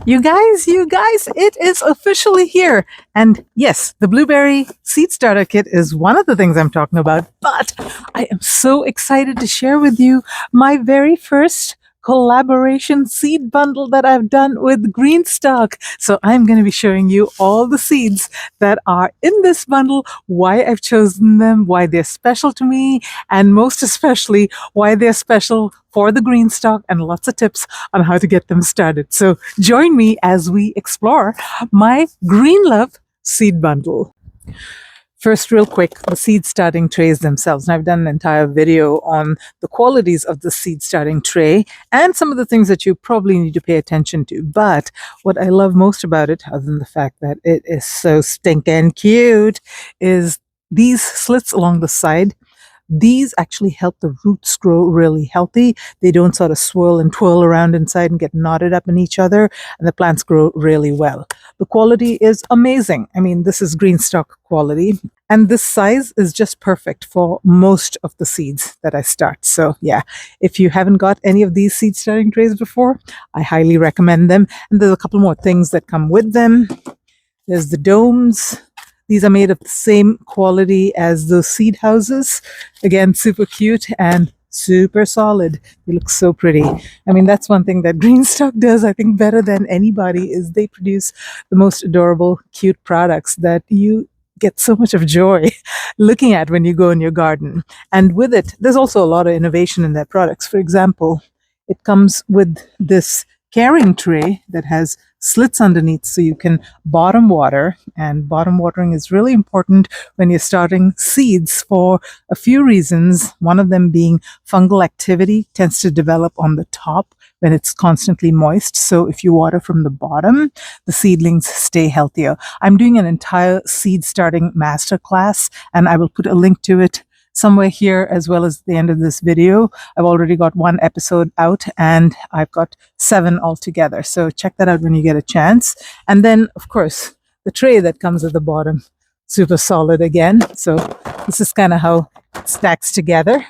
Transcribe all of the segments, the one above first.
You guys, it is officially here. And yes, the blueberry seed starter kit is one of the things I'm talking about, but I am so excited to share with you my very first collaboration seed bundle that I've done with GreenStalk. So I'm going to be showing you all the seeds that are in this bundle, why I've chosen them, why they're special to me, and most especially why they're special for the GreenStalk, and lots of tips on how to get them started. So join me as we explore my GreenLove seed bundle. First, real quick, the seed starting trays themselves. And I've done an entire video on the qualities of the seed starting tray and some of the things that you probably need to pay attention to. But what I love most about it, other than the fact that it is so stinking cute, is these slits along the side. These actually help the roots grow really healthy. They don't sort of swirl and twirl around inside and get knotted up in each other, and the plants grow really well. The quality is amazing. I mean, this is GreenStalk quality, and this size is just perfect for most of the seeds that I start. So yeah, if you haven't got any of these seed starting trays before, I highly recommend them. And there's a couple more things that come with them. There's the domes. These are made of the same quality as the seed houses. Again, super cute and super solid. They look so pretty. I mean, that's one thing that GreenStalk does, I think, better than anybody, is they produce the most adorable, cute products that you get so much of joy looking at when you go in your garden. And with it, there's also a lot of innovation in their products. For example, it comes with this carrying tray that has slits underneath so you can bottom water, and bottom watering is really important when you're starting seeds for a few reasons. One of them being fungal activity tends to develop on the top when it's constantly moist. So if you water from the bottom, the seedlings stay healthier. I'm doing an entire seed starting masterclass, and I will put a link to it somewhere here as well as the end of this video. I've already got one episode out and I've got 7 altogether. So check that out when you get a chance. And then, of course, the tray that comes at the bottom, super solid again. So this is kind of how it stacks together.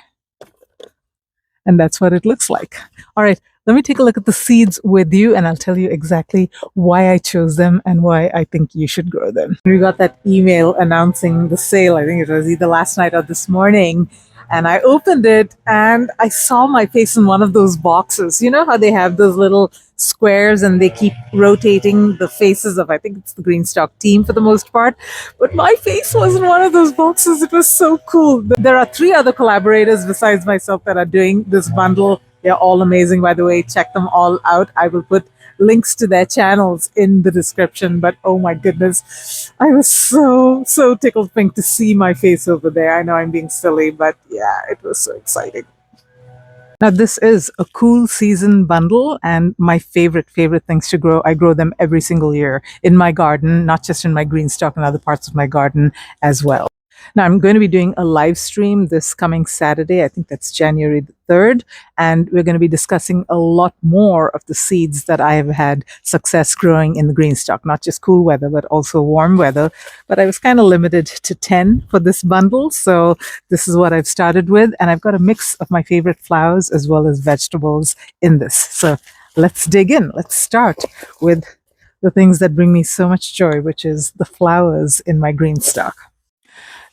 And that's what it looks like. All right, let me take a look at the seeds with you, and I'll tell you exactly why I chose them and why I think you should grow them. We got that email announcing the sale. I think it was either last night or this morning. And I opened it and I saw my face in one of those boxes. You know how they have those little squares and they keep rotating the faces of, I think it's the GreenStalk team for the most part. But my face was in one of those boxes. It was so cool. There are 3 other collaborators besides myself that are doing this bundle. They're all amazing, by the way. Check them all out. I will put links to their channels in the description. But oh my goodness, I was so tickled pink to see my face over there. I know I'm being silly, but yeah, it was so exciting. Now, this is a cool season bundle, and my favorite things to grow. I grow them every single year in my garden, not just in my GreenStalk and other parts of my garden as well. Now, I'm going to be doing a live stream this coming Saturday. I think that's January the 3rd. And we're going to be discussing a lot more of the seeds that I have had success growing in the GreenStalk, not just cool weather, but also warm weather. But I was kind of limited to 10 for this bundle. So this is what I've started with. And I've got a mix of my favorite flowers as well as vegetables in this. So let's dig in. Let's start with the things that bring me so much joy, which is the flowers in my GreenStalk.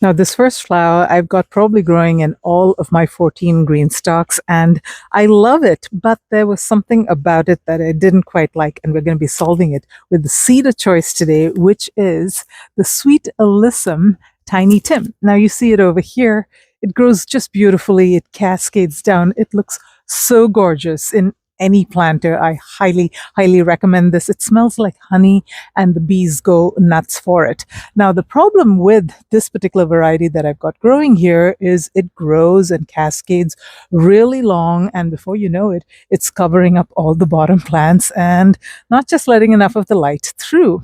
Now, this first flower I've got probably growing in all of my 14 GreenStalks, and I love it, but there was something about it that I didn't quite like, and we're going to be solving it with the seed of choice today, which is the sweet alyssum Tiny Tim. Now, you see it over here. It grows just beautifully. It cascades down. It looks so gorgeous in any planter. I highly recommend this. It smells like honey and the bees go nuts for it. Now, the problem with this particular variety that I've got growing here is it grows and cascades really long, and before you know it, it's covering up all the bottom plants and not just letting enough of the light through.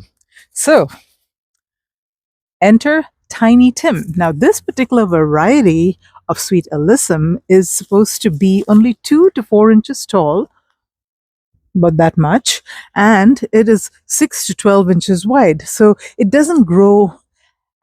So enter Tiny Tim. Now, this particular variety of sweet alyssum is supposed to be only 2 to 4 inches tall, about that much, and it is 6 to 12 inches wide. So it doesn't grow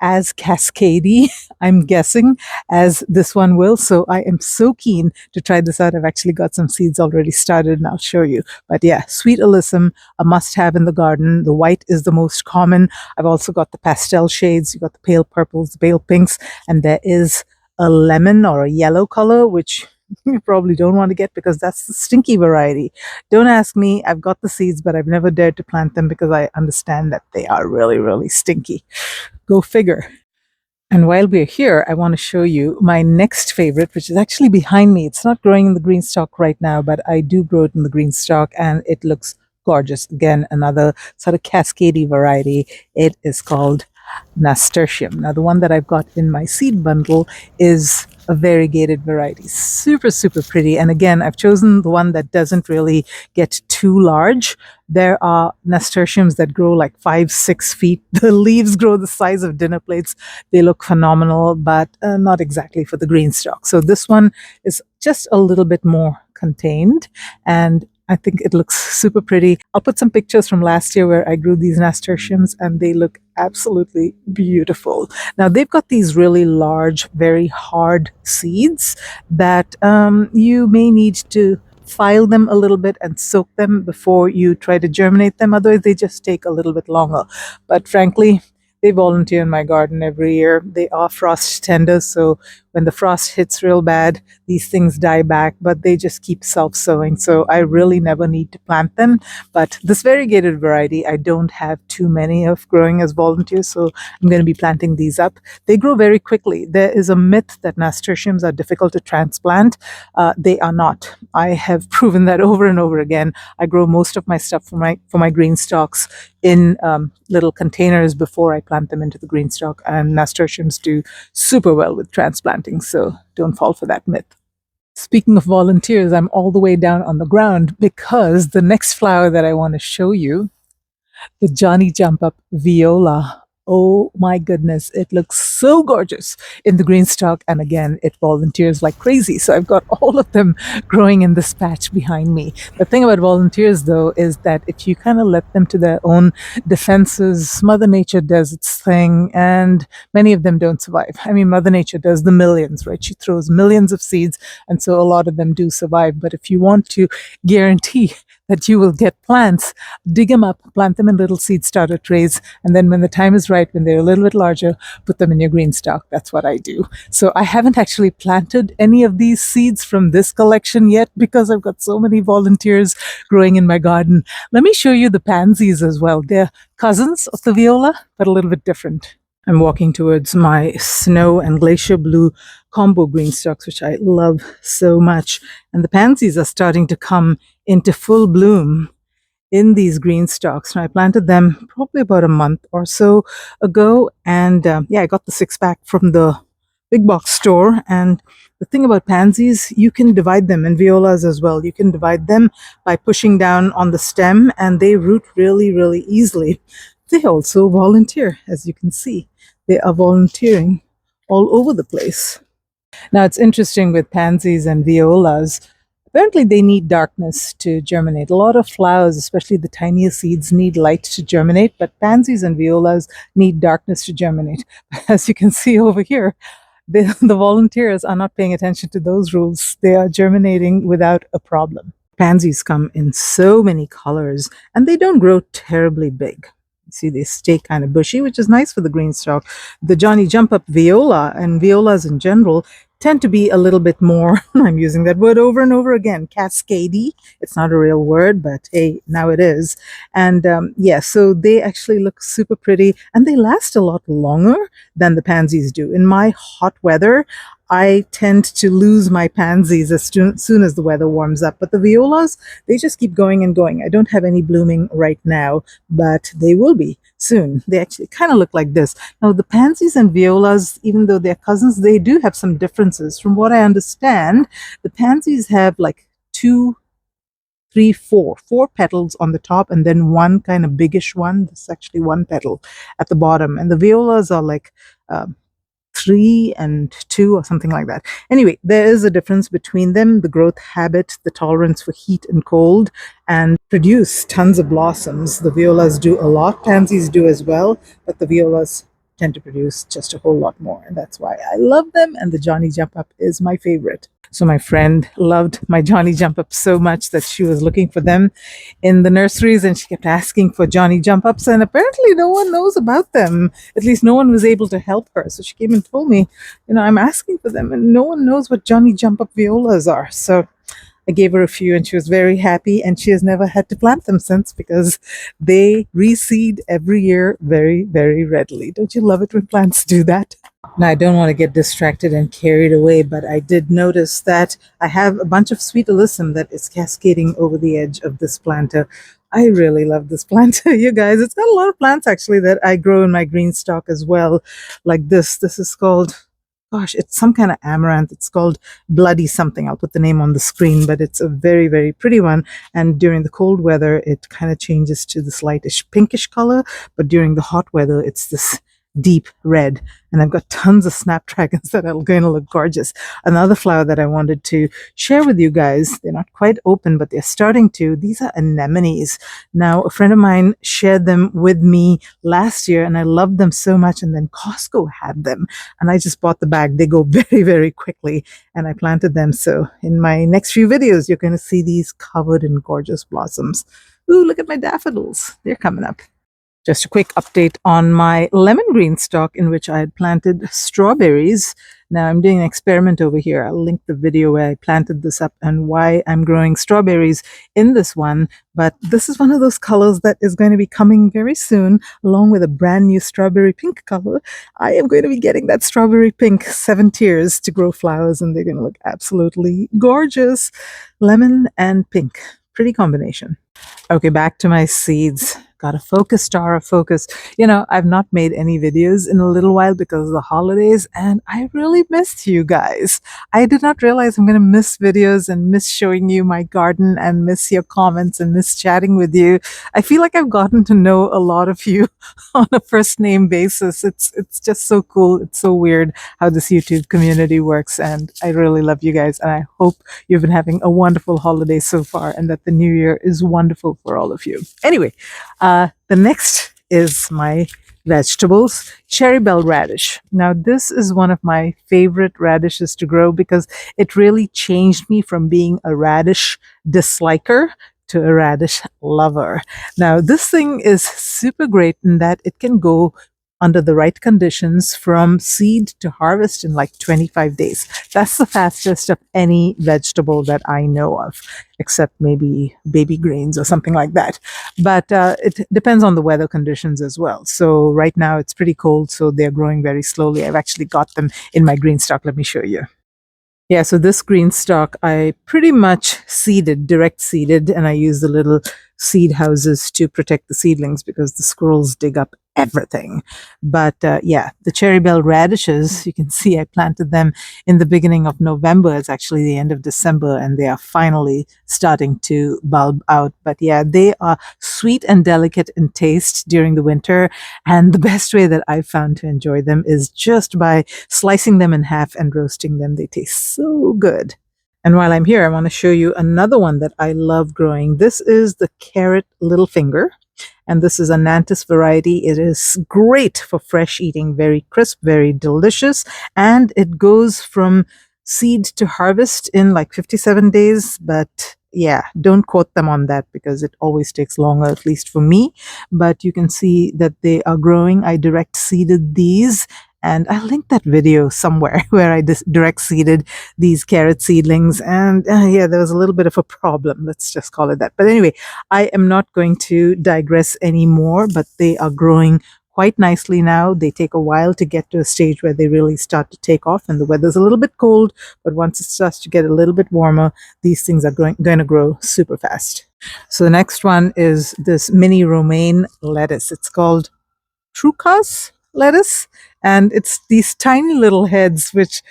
as cascadey, I'm guessing, as this one will. So I am so keen to try this out. I've actually got some seeds already started and I'll show you. But yeah, sweet alyssum, a must have in the garden. The white is the most common. I've also got the pastel shades. You've got the pale purples, the pale pinks, and there is a lemon or a yellow color, which you probably don't want to get because that's the stinky variety. Don't ask me. I've got the seeds, but I've never dared to plant them because I understand that they are really, really stinky. Go figure. And while we're here, I want to show you my next favorite, which is actually behind me. It's not growing in the GreenStalk right now, but I do grow it in the GreenStalk and it looks gorgeous. Again, another sort of cascadey variety. It is called nasturtium. Now, the one that I've got in my seed bundle is a variegated variety. Super, super pretty. And again, I've chosen the one that doesn't really get too large. There are nasturtiums that grow like 5, 6 feet. The leaves grow the size of dinner plates. They look phenomenal, but not exactly for the GreenStalk. So this one is just a little bit more contained, and I think it looks super pretty. I'll put some pictures from last year where I grew these nasturtiums and they look absolutely beautiful. Now they've got these really large, very hard seeds that you may need to file them a little bit and soak them before you try to germinate them. Otherwise, they just take a little bit longer. But frankly, they volunteer in my garden every year. They are frost tender, so when the frost hits real bad, these things die back, but they just keep self-sowing. So I really never need to plant them. But this variegated variety, I don't have too many of growing as volunteers, so I'm going to be planting these up. They grow very quickly. There is a myth that nasturtiums are difficult to transplant. They are not. I have proven that over and over again. I grow most of my stuff for my green stalks in little containers before I plant them into the GreenStalk, and nasturtiums do super well with transplanting, so don't fall for that myth. Speaking of volunteers, I'm all the way down on the ground because the next flower that I want to show you, the Johnny Jump Up Viola. Oh my goodness, it looks so gorgeous in the GreenStalk, and again, it volunteers like crazy. So I've got all of them growing in this patch behind me. The thing about volunteers, though, is that if you kind of let them to their own defenses, Mother Nature does its thing, and many of them don't survive. I mean, Mother Nature does the millions, right? She throws millions of seeds, and so a lot of them do survive. But if you want to guarantee that you will get plants, dig them up, plant them in little seed starter trays, and then when the time is right, when they're a little bit larger, put them in your GreenStalk. That's what I do. So I haven't actually planted any of these seeds from this collection yet because I've got so many volunteers growing in my garden. Let me show you the pansies as well. They're cousins of the viola, but a little bit different. I'm walking towards my snow and glacier blue combo GreenStalks, which I love so much. And the pansies are starting to come into full bloom in these GreenStalks. And I planted them probably about a month or so ago. And yeah, I got the 6-pack from the big box store. And the thing about pansies, you can divide them, and violas as well. You can divide them by pushing down on the stem, and they root really, really easily. They also volunteer, as you can see. They are volunteering all over the place. Now, it's interesting with pansies and violas. Apparently, they need darkness to germinate. A lot of flowers, especially the tiniest seeds, need light to germinate, but pansies and violas need darkness to germinate. As you can see over here, the volunteers are not paying attention to those rules. They are germinating without a problem. Pansies come in so many colors, and they don't grow terribly big. See, they stay kind of bushy, which is nice for the GreenStalk. The Johnny Jump Up Viola and violas in general tend to be a little bit more, I'm using that word over and over again, cascadey. It's not a real word, but hey, now it is. And yeah, so they actually look super pretty, and they last a lot longer than the pansies do. In my hot weather, I tend to lose my pansies as soon as the weather warms up. But the violas, they just keep going and going. I don't have any blooming right now, but they will be soon. They actually kind of look like this. Now, the pansies and violas, even though they're cousins, they do have some differences. From what I understand, the pansies have like 2, 3, 4 petals on the top, and then one kind of biggish one. This is actually one petal at the bottom. And the violas are like 3 and 2 or something like that. Anyway, there is a difference between them, the growth habit, the tolerance for heat and cold, and produce tons of blossoms. The violas do a lot, pansies do as well, but the violas tend to produce just a whole lot more. And that's why I love them. And the Johnny Jump Up is my favorite. So my friend loved my Johnny Jump Ups so much that she was looking for them in the nurseries and she kept asking for Johnny Jump Ups. And apparently no one knows about them. At least no one was able to help her. So she came and told me, I'm asking for them and no one knows what Johnny Jump Up violas are. So I gave her a few and she was very happy, and she has never had to plant them since because they reseed every year very, very readily. Don't you love it when plants do that? Now, I don't want to get distracted and carried away, but I did notice that I have a bunch of sweet alyssum that is cascading over the edge of this planter. I really love this planter, you guys. It's got a lot of plants actually that I grow in my GreenStalk as well, like this. This is called, gosh, it's some kind of amaranth. It's called Bloody something. I'll put the name on the screen, but it's a very, very pretty one. And during the cold weather, it kind of changes to this lightish pinkish color. But during the hot weather, it's this deep red. And I've got tons of snapdragons that are going to look gorgeous. Another flower that I wanted to share with you guys, they're not quite open, but they're starting to. These are anemones. Now, a friend of mine shared them with me last year, and I loved them so much. And then Costco had them, and I just bought the bag. They go very, very quickly, and I planted them. So in my next few videos, you're going to see these covered in gorgeous blossoms. Ooh, look at my daffodils. They're coming up. Just a quick update on my lemon green stalk in which I had planted strawberries. Now I'm doing an experiment over here. I'll link the video where I planted this up and why I'm growing strawberries in this one. But this is one of those colors that is going to be coming very soon, along with a brand new strawberry pink color. I am going to be getting that strawberry pink 7 tiers to grow flowers, and they're going to look absolutely gorgeous. Lemon and pink. Pretty combination. Okay, back to my seeds. Got a focus star of focus. I've not made any videos in a little while because of the holidays, and I really missed you guys. I did not realize I'm going to miss videos and miss showing you my garden and miss your comments and miss chatting with you. I feel like I've gotten to know a lot of you on a first name basis. It's just so cool. It's so weird how this YouTube community works, and I really love you guys, and I hope you've been having a wonderful holiday so far and that the new year is wonderful for all of you. Anyway, the next is my vegetables, cherry bell radish. Now, this is one of my favorite radishes to grow because it really changed me from being a radish disliker to a radish lover. Now, this thing is super great in that it can go under the right conditions from seed to harvest in like 25 days. That's the fastest of any vegetable that I know of, except maybe baby greens or something like that. But it depends on the weather conditions as well. So right now it's pretty cold, so they're growing very slowly. I've actually got them in my GreenStalk. Let me show you. Yeah, so this GreenStalk I pretty much seeded, direct seeded, and I use the little seed houses to protect the seedlings because the squirrels dig up everything. But yeah, the cherry bell radishes, you can see I planted them in the beginning of November. It's actually the end of December, and they are finally starting to bulb out. But yeah, they are sweet and delicate in taste during the winter. And the best way that I've found to enjoy them is just by slicing them in half and roasting them. They taste so good. And while I'm here, I want to show you another one that I love growing. This is the carrot little finger. And this is a Nantes variety. It is great for fresh eating, very crisp, very delicious. And it goes from seed to harvest in like 57 days. But yeah, don't quote them on that because it always takes longer, at least for me. But you can see that they are growing. I direct seeded these. And I'll link that video somewhere where I direct seeded these carrot seedlings. And yeah, there was a little bit of a problem. Let's just call it that. But anyway, I am not going to digress anymore, but they are growing quite nicely now. They take a while to get to a stage where they really start to take off, and the weather's a little bit cold, but once it starts to get a little bit warmer, these things are going to grow super fast. So the next one is this mini romaine lettuce. It's called Trucas lettuce, and it's these tiny little heads, which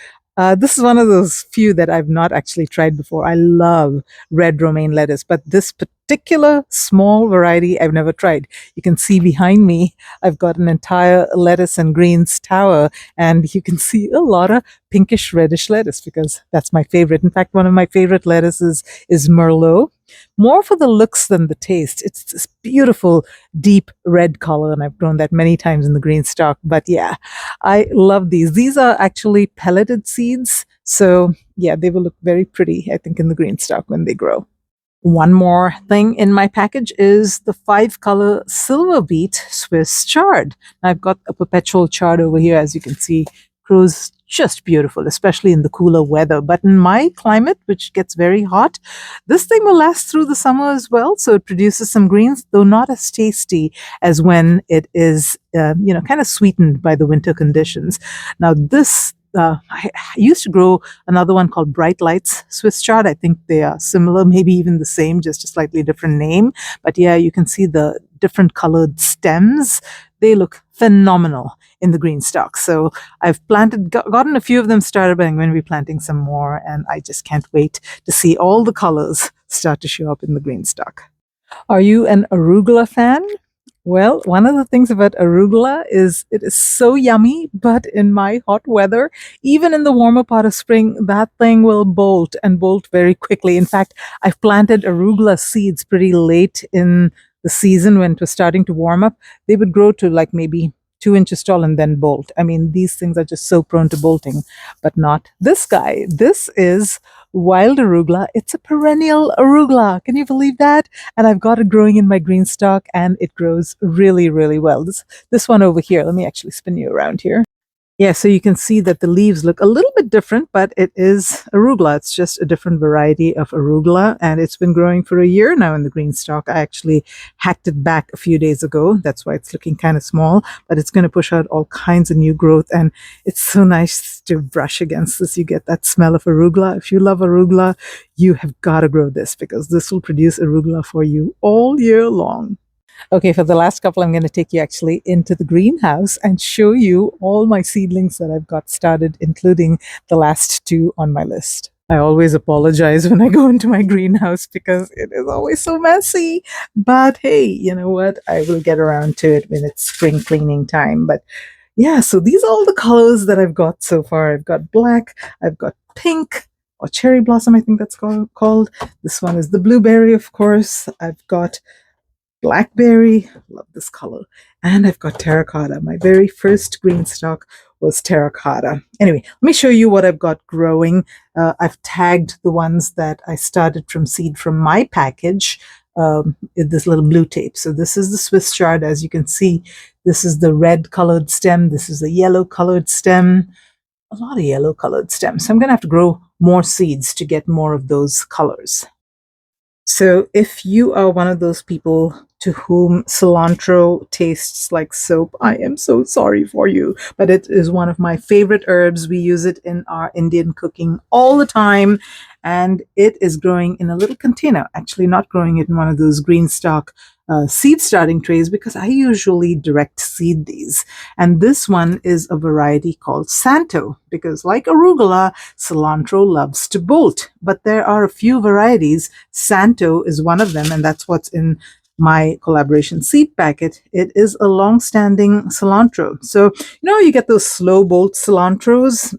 this is one of those few that I've not actually tried before. I love red romaine lettuce, but this particular small variety I've never tried. You can see behind me, I've got an entire lettuce and greens tower, and you can see a lot of pinkish reddish lettuce because that's my favorite. In fact, one of my favorite lettuces is Merlot. More for the looks than the taste. It's this beautiful, deep red color, and I've grown that many times in the green stock. But yeah, I love these. These are actually pelleted seeds. So yeah, they will look very pretty, I think, in the green stock when they grow. One more thing in my package is the 5-color silver beet Swiss chard. I've got a perpetual chard over here, as you can see, grows just beautiful, especially in the cooler weather. But in my climate, which gets very hot, this thing will last through the summer as well. So it produces some greens, though not as tasty as when it is, kind of sweetened by the winter conditions. Now, this I used to grow another one called Bright Lights Swiss chard. I think they are similar, maybe even the same, just a slightly different name. But yeah, you can see the different colored stems. They look phenomenal in the green stock. So I've gotten a few of them started, but I'm going to be planting some more, and I just can't wait to see all the colors start to show up in the green stock. Are you an arugula fan? Well, one of the things about arugula is it is so yummy, but in my hot weather, even in the warmer part of spring, that thing will bolt and bolt very quickly. In fact, I've planted arugula seeds pretty late in the season when it was starting to warm up. They would grow to like maybe 2 inches tall and then bolt. I mean, these things are just so prone to bolting, but not this guy. This is wild arugula. It's a perennial arugula. Can you believe that? And I've got it growing in my green stock, and it grows really, really well. This one over here, let me actually spin you around here. Yeah, so you can see that the leaves look a little bit different, but it is arugula. It's just a different variety of arugula, and it's been growing for a year now in the green stock. I actually hacked it back a few days ago. That's why it's looking kind of small, but it's going to push out all kinds of new growth, and it's so nice to brush against this. You get that smell of arugula. If you love arugula, you have got to grow this because this will produce arugula for you all year long. Okay, for the last couple, I'm going to take you actually into the greenhouse and show you all my seedlings that I've got started, including the last two on my list. I always apologize when I go into my greenhouse because it is always so messy. But hey, you know what? I will get around to it when it's spring cleaning time. But yeah, so these are all the colors that I've got so far. I've got black, I've got pink, or cherry blossom, I think that's called. This one is the blueberry, of course. I've got blackberry, love this color, and I've got terracotta. My very first green stock was terracotta. Anyway, let me show you what I've got growing. I've tagged the ones that I started from seed from my package in this little blue tape. So this is the Swiss chard. As you can see, this is the red colored stem. This is the yellow colored stem. A lot of yellow colored stems. So I'm going to have to grow more seeds to get more of those colors. So if you are one of those people to whom cilantro tastes like soap, I am so sorry for you. But it is one of my favorite herbs. We use it in our Indian cooking all the time. And it is growing in a little container, actually not growing it in one of those green stock seed starting trays because I usually direct seed these. And this one is a variety called Santo because like arugula, cilantro loves to bolt. But there are a few varieties. Santo is one of them, and that's what's in my collaboration seed packet. It is a long-standing cilantro. So, you get those slow bolt cilantros.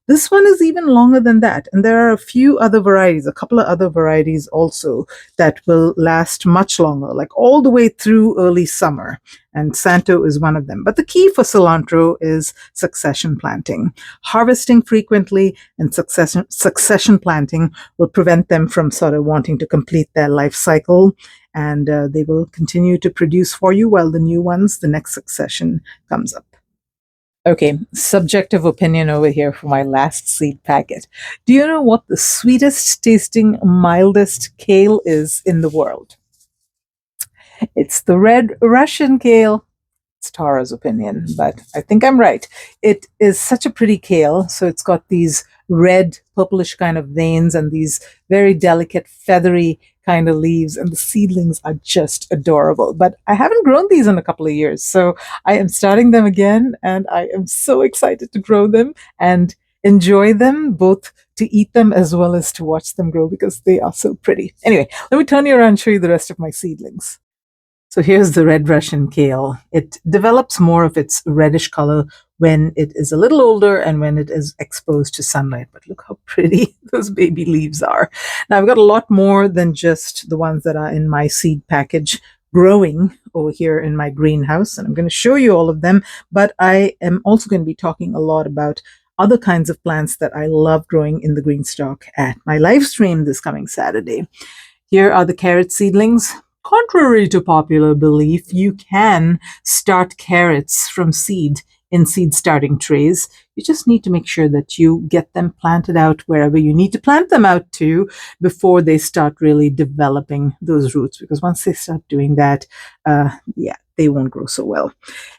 This one is even longer than that. And there are a few other varieties, a couple of other varieties also that will last much longer, like all the way through early summer. And Santo is one of them. But the key for cilantro is succession planting. Harvesting frequently and succession planting will prevent them from sort of wanting to complete their life cycle. And they will continue to produce for you while the new ones, the next succession, comes up. Okay, subjective opinion over here for my last seed packet. Do you know what the sweetest tasting, mildest kale is in the world? It's the red Russian kale. It's Tara's opinion, but I think I'm right. It is such a pretty kale. So it's got these red, purplish kind of veins and these very delicate, feathery kind of leaves, and the seedlings are just adorable. But I haven't grown these in a couple of years, so I am starting them again, and I am so excited to grow them and enjoy them both to eat them as well as to watch them grow because they are so pretty. Anyway, let me turn you around and show you the rest of my seedlings. So here's the red Russian kale. It develops more of its reddish color when it is a little older and when it is exposed to sunlight. But look how pretty those baby leaves are. Now I've got a lot more than just the ones that are in my seed package growing over here in my greenhouse, and I'm going to show you all of them. But I am also going to be talking a lot about other kinds of plants that I love growing in the GreenStalk at my live stream this coming Saturday. Here are the carrot seedlings. Contrary to popular belief, you can start carrots from seed in seed starting trays. You just need to make sure that you get them planted out wherever you need to plant them out to before they start really developing those roots, because once they start doing that, yeah, they won't grow so well.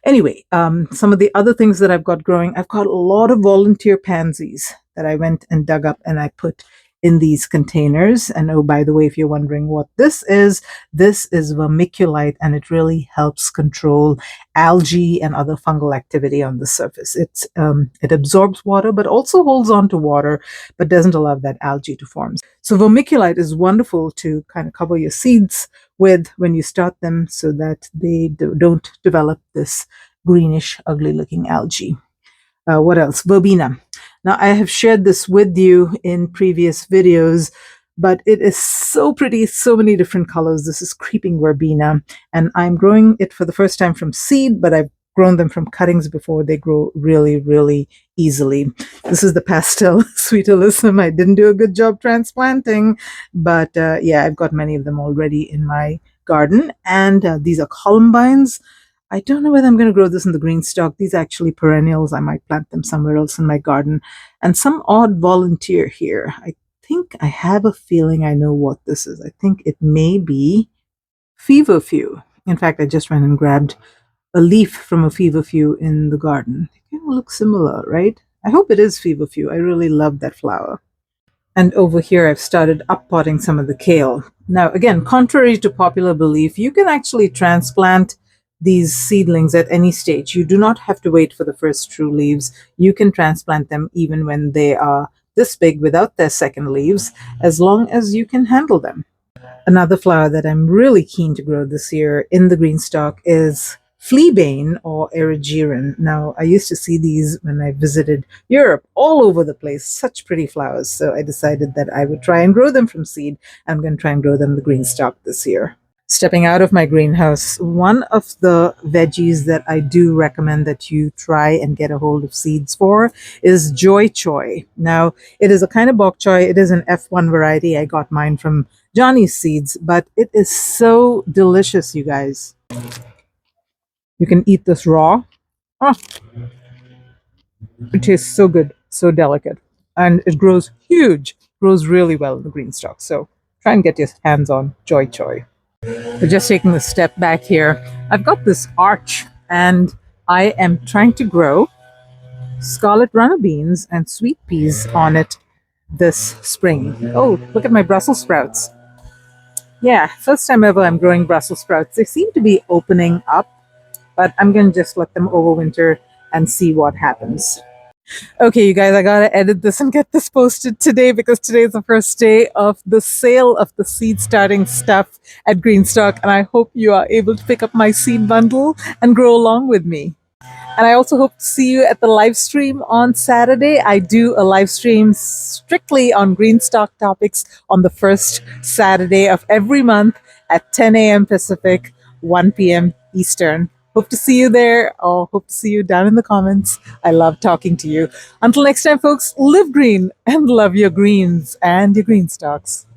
Anyway, some of the other things that I've got growing, I've got a lot of volunteer pansies that I went and dug up and I put in these containers. And oh, by the way, if you're wondering what this is vermiculite, and it really helps control algae and other fungal activity on the surface. It absorbs water, but also holds on to water, but doesn't allow that algae to form. So vermiculite is wonderful to kind of cover your seeds with when you start them so that they don't develop this greenish, ugly looking algae. What else? Verbena. Now, I have shared this with you in previous videos, but it is so pretty, so many different colors. This is creeping verbena, and I'm growing it for the first time from seed, but I've grown them from cuttings before. They grow really, really easily. This is the pastel sweet alyssum. I didn't do a good job transplanting, but yeah, I've got many of them already in my garden, and these are columbines. I don't know whether I'm going to grow this in the GreenStalk. These are actually perennials. I might plant them somewhere else in my garden. And some odd volunteer here. I think I have a feeling I know what this is. I think it may be feverfew. In fact, I just went and grabbed a leaf from a feverfew in the garden. It kind of looks similar, right? I hope it is feverfew. I really love that flower. And over here, I've started uppotting some of the kale. Now, again, contrary to popular belief, you can actually transplant these seedlings at any stage. You do not have to wait for the first true leaves. You can transplant them even when they are this big without their second leaves, as long as you can handle them. Another flower that I'm really keen to grow this year in the GreenStalk is fleabane or erigeron. Now, I used to see these when I visited Europe all over the place, such pretty flowers. So I decided that I would try and grow them from seed. I'm going to try and grow them in the GreenStalk this year. Stepping out of my greenhouse, one of the veggies that I do recommend that you try and get a hold of seeds for is choy. Now, it is a kind of bok choy. It is an F1 variety. I got mine from Johnny's Seeds, but it is so delicious, you guys. You can eat this raw. Ah, it tastes so good, so delicate, and it grows huge, grows really well in the GreenStalk. So try and get your hands on choy. We're just taking a step back here. I've got this arch, and I am trying to grow scarlet runner beans and sweet peas on it this spring. Oh, look at my Brussels sprouts. Yeah, first time ever I'm growing Brussels sprouts. They seem to be opening up, but I'm going to just let them overwinter and see what happens. Okay, you guys, I gotta edit this and get this posted today because today is the first day of the sale of the seed starting stuff at GreenStalk, and I hope you are able to pick up my seed bundle and grow along with me. And I also hope to see you at the live stream on Saturday. I do a live stream strictly on GreenStalk topics on the first Saturday of every month at 10 a.m. Pacific, 1 p.m. Eastern. Hope to see you there, or hope to see you down in the comments. I love talking to you. Until next time, folks, live green and love your greens and your GreenStalks.